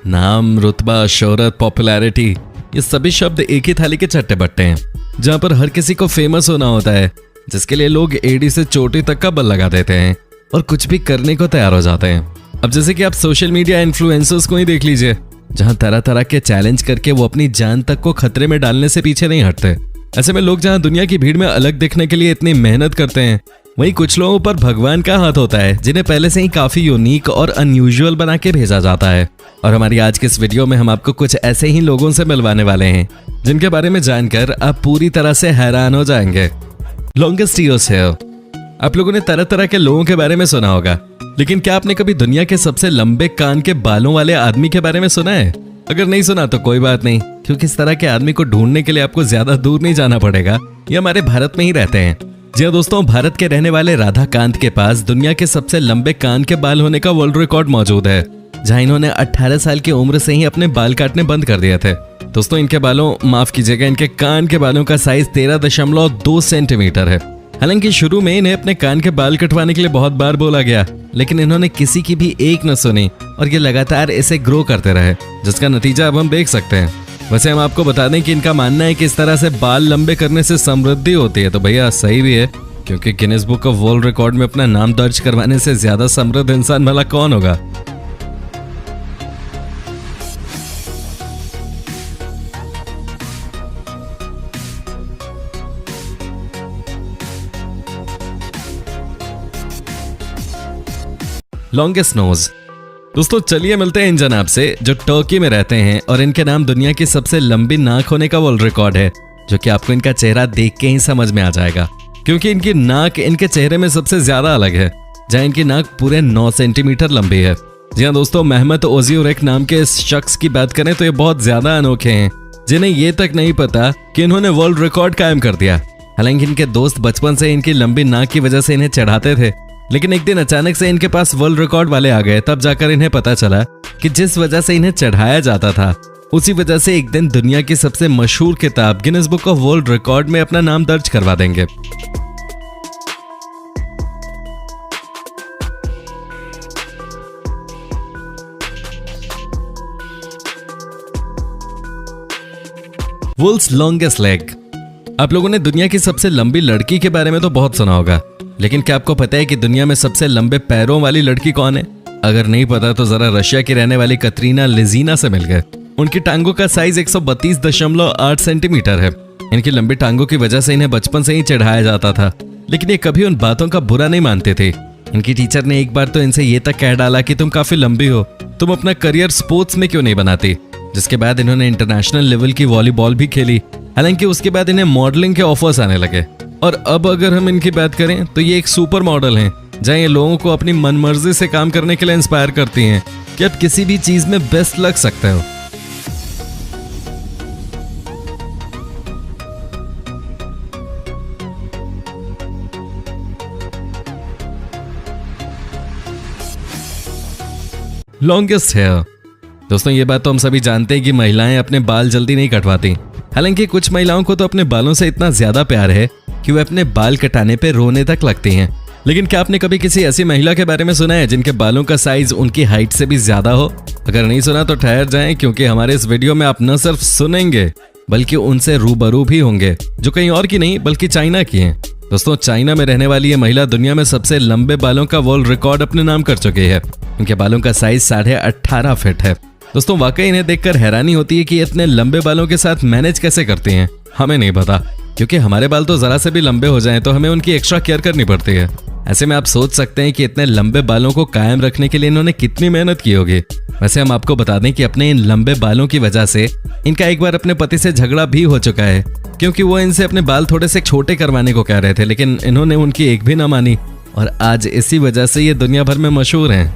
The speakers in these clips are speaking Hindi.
नाम, रुतबा, शोहरत, पॉपुलैरिटी, ये सभी शब्द एक ही थाली के चट्टे बट्टे हैं, जहाँ पर हर किसी को फेमस होना होता है, जिसके लिए लोग एड़ी से चोटी तक का बल लगा देते हैं और कुछ भी करने को तैयार हो जाते हैं। अब जैसे कि आप सोशल मीडिया इन्फ्लुएंसर्स को ही देख लीजिए, जहाँ तरह तरह के चैलेंज करके वो अपनी जान तक को खतरे में डालने से पीछे नहीं हटते। ऐसे में लोग जहाँ दुनिया की भीड़ में अलग दिखने के लिए इतनी मेहनत करते हैं, वहीं कुछ लोगों पर भगवान का हाथ होता है, जिन्हें पहले से ही काफी यूनिक और अनयूजुअल बना के भेजा जाता है। और हमारी आज के इस वीडियो में हम आपको कुछ ऐसे ही लोगों से मिलवाने वाले हैं, जिनके बारे में जानकर आप पूरी तरह से हैरान हो जाएंगे। Longest ears hair. आप लोगों ने तरह तरह के लोगों के बारे में सुना होगा, लेकिन क्या आपने कभी दुनिया के सबसे लंबे कान के बालों वाले आदमी के बारे में सुना है? अगर नहीं सुना तो कोई बात नहीं, क्योंकि इस तरह के आदमी को ढूंढने के लिए आपको ज्यादा दूर नहीं जाना पड़ेगा। ये हमारे भारत में ही रहते हैं। जी हाँ दोस्तों, भारत के रहने वाले राधाकांत के पास दुनिया के सबसे लंबे कान के बाल होने का वर्ल्ड रिकॉर्ड मौजूद है, जहां इन्होंने 18 साल की उम्र से ही अपने बाल काटने बंद कर दिए थे। दोस्तों, इनके बालों, माफ कीजिएगा, इनके कान के बालों का साइज 13.2 सेंटीमीटर है। हालांकि शुरू में इन्हें अपने कान के बाल कटवाने के लिए बहुत बार बोला गया, लेकिन इन्होंने किसी की भी एक न सुनी और ये लगातार इसे ग्रो करते रहे, जिसका नतीजा अब हम देख सकते हैं। वैसे हम आपको बता दें कि इनका मानना है कि इस तरह से बाल लंबे करने से समृद्धि होती है, तो भैया सही भी है, क्योंकि Guinness book of world record में अपना नाम दर्ज करवाने से ज्यादा समृद्ध इंसान भला कौन होगा। Longest nose. दोस्तों चलिए मिलते हैं इन जनाब से, जो टर्की में रहते हैं और इनके नाम दुनिया की सबसे लंबी नाक होने का वर्ल्ड रिकॉर्ड है, जो कि आपको इनका चेहरा देख के ही समझ में आ जाएगा, क्योंकि इनकी नाक इनके चेहरे में सबसे ज्यादा अलग है, जहां इनकी नाक पूरे 9 सेंटीमीटर लंबी है। जी हाँ दोस्तों, मेहमत ओजिउरेक नाम के इस शख्स की बात करें तो ये बहुत ज्यादा अनोखे हैं, जिन्हें ये तक नहीं पता कि इन्होंने वर्ल्ड रिकॉर्ड कायम कर दिया। हालांकि इनके दोस्त बचपन से इनकी लंबी नाक की वजह से इन्हें चढ़ाते थे, लेकिन एक दिन अचानक से इनके पास वर्ल्ड रिकॉर्ड वाले आ गए। तब जाकर इन्हें पता चला कि जिस वजह से इन्हें चढ़ाया जाता था, उसी वजह से एक दिन दुनिया की सबसे मशहूर किताब Guinness book of world record में अपना नाम दर्ज करवा देंगे। Wolves longest leg. आप लोगों ने दुनिया की सबसे लंबी लड़की के बारे में तो बहुत सुना होगा, लेकिन क्या आपको पता है कि दुनिया में सबसे लंबे पैरों वाली लड़की कौन है? अगर नहीं पता तो जरा रशिया की रहने वाली कतरीना लिजीना से मिल गए। उनकी टांगों का साइज 132.8 सेंटीमीटर है। इनकी लंबी टांगों की वजह से इन्हें बचपन से ही चढ़ाया जाता था, लेकिन ये कभी उन बातों का बुरा नहीं मानते थे। इनकी टीचर ने एक बार तो इनसे ये तक कह डाला कि तुम काफी लंबी हो, तुम अपना करियर स्पोर्ट्स में क्यों नहीं बनाती, जिसके बाद इन्होंने इंटरनेशनल लेवल की वॉलीबॉल भी खेली। हालांकि उसके बाद इन्हें मॉडलिंग के ऑफर्स आने लगे, और अब अगर हम इनकी बात करें तो ये एक सुपर मॉडल हैं, जहां ये लोगों को अपनी मनमर्जी से काम करने के लिए इंस्पायर करती हैं कि आप किसी भी चीज में बेस्ट लग सकते हो। Longest hair. दोस्तों ये बात तो हम सभी जानते हैं कि महिलाएं अपने बाल जल्दी नहीं कटवाती। हालांकि कुछ महिलाओं को तो अपने बालों से इतना ज्यादा प्यार है कि वे अपने बाल कटाने पे रोने तक लगती हैं। लेकिन क्या आपने कभी किसी ऐसी महिला के बारे में सुना है जिनके बालों का साइज उनकी हाइट से भी ज्यादा हो? अगर नहीं सुना तो ठहर जाएं, क्योंकि हमारे इस वीडियो में आप न सिर्फ सुनेंगे बल्कि उनसे रूबरू भी होंगे, जो कहीं और की नहीं बल्कि चाइना की हैं। दोस्तों चाइना में रहने वाली ये महिला दुनिया में सबसे लंबे बालों का वर्ल्ड रिकॉर्ड अपने नाम कर चुकी है। इनके बालों का साइज 18.5 फीट है। दोस्तों वाकई इन्हें देखकर हैरानी होती है कि इतने लंबे बालों के साथ मैनेज कैसे करती हैं। हमें नहीं पता, क्योंकि हमारे बाल तो जरा से भी लंबे हो जाएं तो हमें उनकी एक्स्ट्रा केयर करनी पड़ती है। ऐसे में आप सोच सकते हैं कि इतने लंबे बालों को कायम रखने के लिए इन्होंने कितनी मेहनत की होगी। वैसे हम आपको बता दें कि अपने इन लंबे बालों की वजह से इनका एक बार अपने पति से झगड़ा भी हो चुका है, क्योंकि वो इनसे अपने बाल थोड़े से छोटे करवाने को कह रहे थे, लेकिन इन्होंने उनकी एक भी ना मानी, और आज इसी वजह से ये दुनिया भर में मशहूर हैं।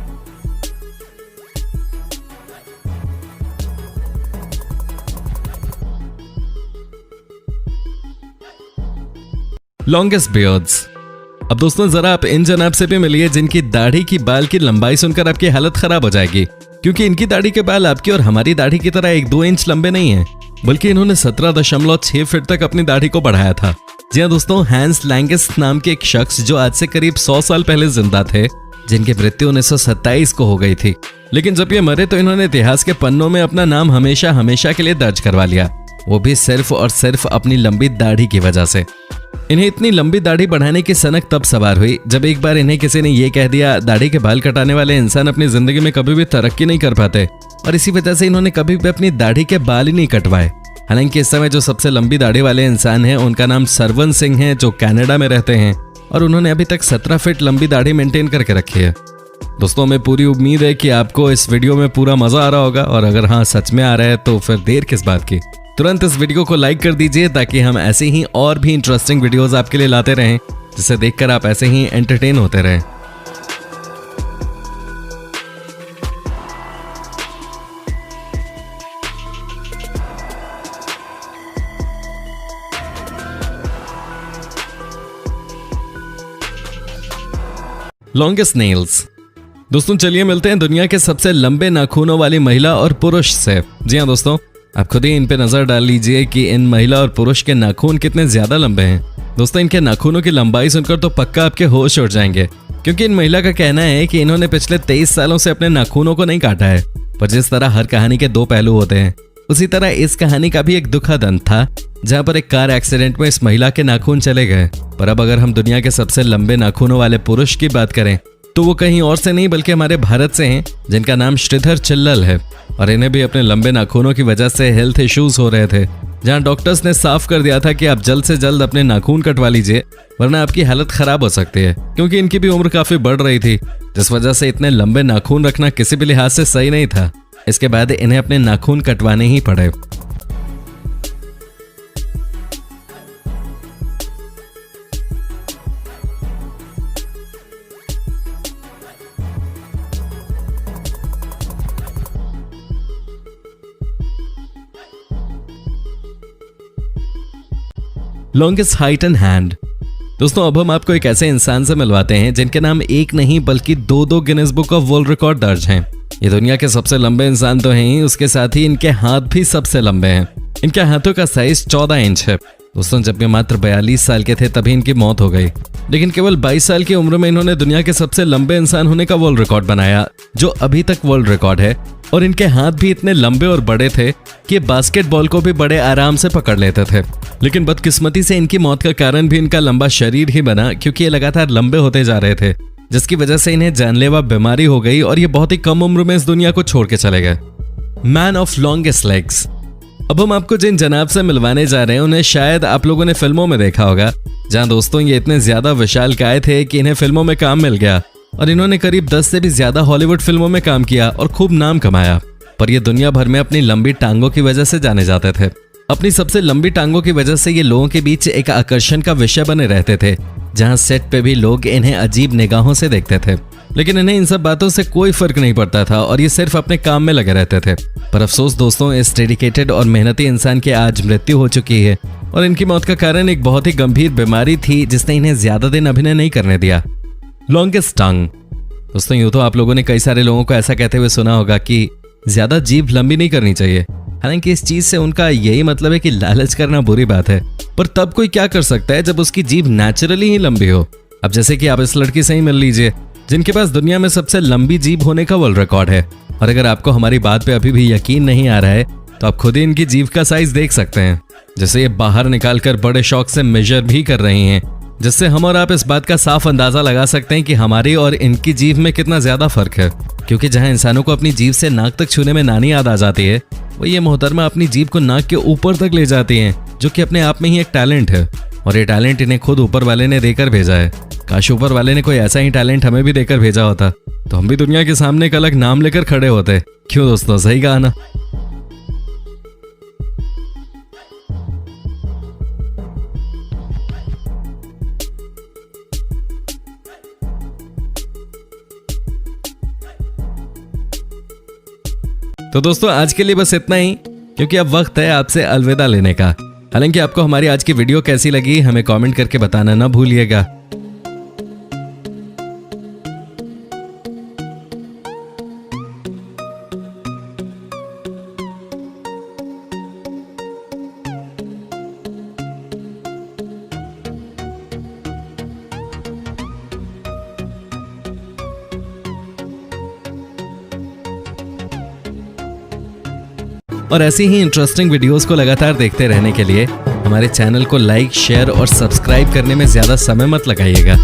Longest beards. अब दोस्तों जरा आप इन जनाब से भी मिलिए जिनकी दाढ़ी की बाल की लंबाई सुनकर आपकी हालत खराब हो जाएगी, क्योंकि इनकी दाढ़ी के बाल आपकी और हमारी दाढ़ी की तरह 1-2 इंच लंबे नहीं हैं, बल्कि इन्होंने 17.6 फीट तक अपनी दाढ़ी को बढ़ाया था। जी हाँ दोस्तों, हैंस लैंगेस नाम के एक शख्स जो आज से करीब 100 साल पहले जिंदा थे, जिनकी मृत्यु 1927 को हो गई थी। लेकिन जब ये मरे तो इन्होंने इतिहास के पन्नों में अपना नाम हमेशा हमेशा के लिए दर्ज करवा लिया, वो भी सिर्फ और सिर्फ अपनी लंबी दाढ़ी की वजह से। इन्हें इतनी लंबी दाढ़ी बढ़ाने की सनक तब सवार हुई जब एक बार इन्हें किसी ने ये कह दिया, दाढ़ी के बाल कटाने वाले इंसान अपनी जिंदगी में कभी भी तरक्की नहीं कर पाते, और इसी वजह से इन्होंने कभी भी अपनी दाढ़ी के बाल ही नहीं कटवाए। हालांकि इस समय जो सबसे लंबी दाढ़ी वाले इंसान हैं उनका नाम सरवन सिंह है, जो कनाडा में रहते हैं, और उन्होंने अभी तक 17 फीट लंबी दाढ़ी मेंटेन करके रखी है। दोस्तों, हमें पूरी उम्मीद है कि आपको इस वीडियो में पूरा मजा आ रहा होगा, और अगर हाँ सच में आ रहा है तो फिर देर किस बात की। तुरंत इस वीडियो को लाइक कर दीजिए ताकि हम ऐसे ही और भी इंटरेस्टिंग वीडियोस आपके लिए लाते रहें, जिसे देखकर आप ऐसे ही एंटरटेन होते रहें। Longest nails. दोस्तों, चलिए मिलते हैं दुनिया के सबसे लंबे नाखूनों वाली महिला और पुरुष से। जी हाँ दोस्तों, आप खुद ही इन पे नजर डाल लीजिए कि इन महिला और पुरुष के नाखून कितने ज्यादा लंबे हैं। दोस्तों, इनके नाखूनों की लंबाई सुनकर तो पक्का आपके होश उड़ जाएंगे, क्योंकि इन महिला का कहना है कि इन्होंने पिछले 23 सालों से अपने नाखूनों को नहीं काटा है। पर जिस तरह हर कहानी के 2 पहलू होते हैं, उसी तरह इस कहानी का भी एक दुखद अंत था, जहाँ पर एक कार एक्सीडेंट में इस महिला के नाखून चले गए। पर अब अगर हम दुनिया के सबसे लंबे नाखूनों वाले पुरुष की बात करें तो वो कहीं और से नहीं बल्कि हमारे भारत से हैं, जिनका नाम श्रीधर चिल्लल है। और इन्हें भी अपने लंबे नाखूनों की वजह से हेल्थ इश्यूज हो रहे थे, जहां डॉक्टर्स ने साफ कर दिया था कि आप जल्द से जल्द अपने नाखून कटवा लीजिए, वरना आपकी हालत खराब हो सकती है, क्योंकि इनकी भी उम्र काफी बढ़ रही थी, जिस वजह से इतने लंबे नाखून रखना किसी भी लिहाज से सही नहीं था। इसके बाद इन्हें अपने नाखून कटवाने ही पड़े। Longest height and hand. दोस्तों, अब हम आपको एक ऐसे इंसान से मिलवाते हैं जिनके नाम एक नहीं बल्कि 2 Guinness book of world record दर्ज हैं। ये दुनिया के सबसे लंबे इंसान तो हैं ही, उसके साथ ही इनके हाथ भी सबसे लंबे हैं। इनके हाथों का साइज 14 इंच है। दोस्तों, जब ये मात्र 42 साल के थे तभी इनकी मौत हो गई, लेकिन केवल 22 साल की उम्र में इन्होंने दुनिया के सबसे लंबे इंसान होने का वर्ल्ड रिकॉर्ड बनाया, जो अभी तक वर्ल्ड रिकॉर्ड है। और इनके हाथ भी इतने लंबे और बड़े थे कि बास्केटबॉल को भी बड़े आराम से पकड़ लेते थे। लेकिन बदकिस्मती से इनकी मौत का कारण भी इनका लंबा शरीर ही बना, क्योंकि ये लगातार लंबे होते जा रहे थे, जिसकी वजह से इन्हें जानलेवा बीमारी हो गई और ये बहुत ही कम उम्र में इस दुनिया को छोड़ के चले गए। Man of longest legs. अब हम आपको जिन जनाब से मिलवाने जा रहे हैं उन्हें शायद आप लोगों ने फिल्मों में देखा होगा, जहां दोस्तों ये इतने ज्यादा विशालकाय थे कि इन्हें फिल्मों में काम मिल गया, और इन्होंने करीब 10 से भी ज्यादा हॉलीवुड फिल्मों में काम किया और खूब नाम कमाया। पर ये दुनिया भर में अपनी लंबी टांगों की वजह से जाने जाते थे। अपनी सबसे लंबी टांगों की वजह से ये लोगों के बीच एक आकर्षण का विषय बने रहते थे, जहां सेट पे भी लोग इन्हें अजीब निगाहों से देखते थे। लेकिन इन्हें इन सब बातों से कोई फर्क नहीं पड़ता था और ये सिर्फ अपने काम में लगे रहते थे। पर अफसोस दोस्तों, इस डेडिकेटेड और मेहनती इंसान की आज मृत्यु हो चुकी है, और इनकी मौत का कारण एक बहुत ही गंभीर बीमारी थी जिसने इन्हें ज्यादा दिन अभिनय नहीं करने दिया। लॉन्गेस्ट टंग। दोस्तों, यूं तो आप लोगों ने कई सारे लोगों को ऐसा कहते हुए सुना होगा कि ज्यादा जीभ लंबी नहीं करनी चाहिए। हालांकि इस चीज से उनका यही मतलब है कि लालच करना बुरी बात है, पर तब कोई क्या कर सकता है जब उसकी जीभ नेचुरली ही लंबी हो। अब जैसे कि आप इस लड़की से ही मिल लीजिए जिनके पास दुनिया में सबसे लंबी जीभ होने का वर्ल्ड रिकॉर्ड है। और अगर आपको हमारी बात पे अभी भी यकीन नहीं आ रहा है तो आप खुद ही इनकी जीभ का साइज देख सकते हैं, जैसे ये बाहर निकालकर बड़े शौक से मेजर भी कर रही हैं, जिससे हम और आप इस बात का साफ अंदाजा लगा सकते हैं कि हमारी और इनकी जीभ में कितना ज्यादा फर्क है। क्योंकि जहां इंसानों को अपनी जीभ से नाक तक छूने में नानी याद आ जाती है, वो ये मोहतरमा अपनी जीभ को नाक के ऊपर तक ले जाती हैं, जो कि अपने आप में ही एक टैलेंट है। और ये टैलेंट इन्हें खुद ऊपर वाले ने देकर भेजा है। काश ऊपर वाले ने कोई ऐसा ही टैलेंट हमें भी देकर भेजा होता तो हम भी दुनिया के सामने एक अलग नाम लेकर खड़े होते। क्यों दोस्तों, सही कहा ना? तो दोस्तों, आज के लिए बस इतना ही, क्योंकि अब वक्त है आपसे अलविदा लेने का। हालांकि आपको हमारी आज की वीडियो कैसी लगी हमें कमेंट करके बताना ना भूलिएगा। और ऐसी ही इंटरेस्टिंग वीडियोस को लगातार देखते रहने के लिए हमारे चैनल को लाइक, शेयर और सब्सक्राइब करने में ज्यादा समय मत लगाइएगा।